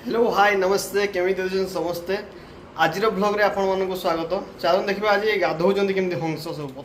Hello hi नमस्ते केमी समस्ते आज ब्लॉग रे आपण मानक स्वागत। चलो देखिए आज गाधौं केमती हंस सब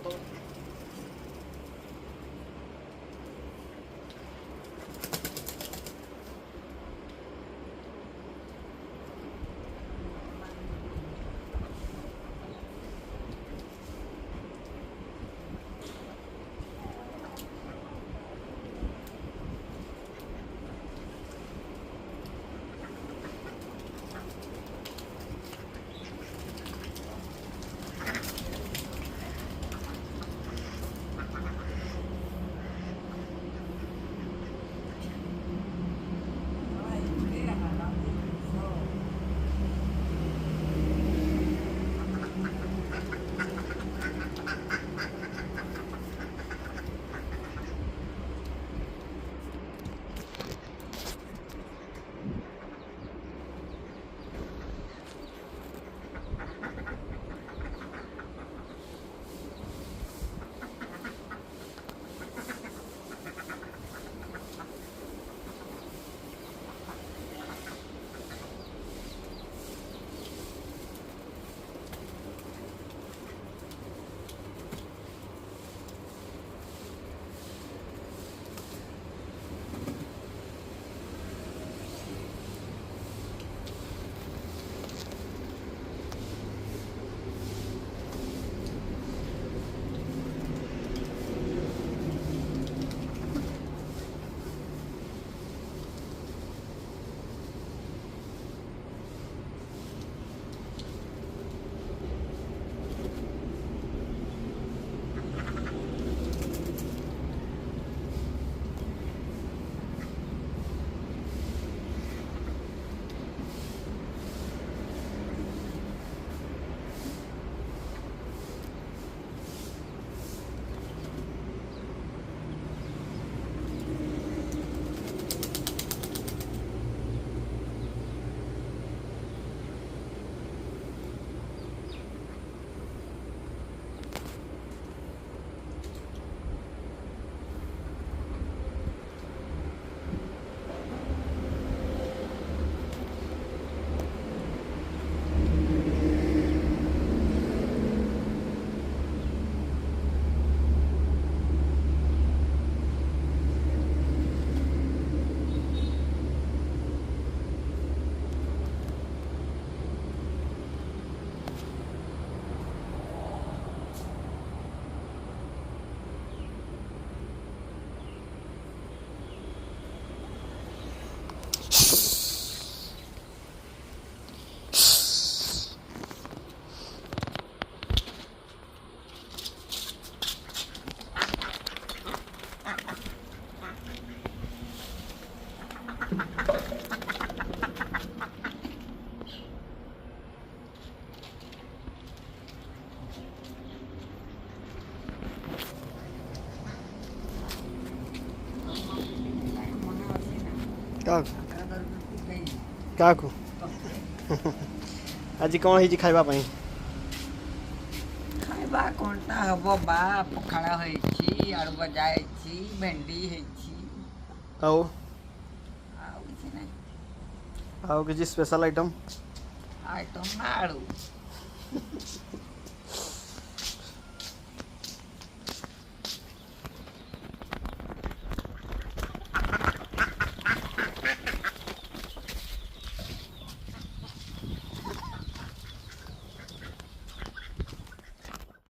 क्या आज कौन है खाइबा पई खाइबा कोनटा हबो बा पखाड़ा होईची आलू भजा होईची भेंडी होईची आओ आउ किछ नै आओ किसी स्पेशल आइटम आइटम ना आलू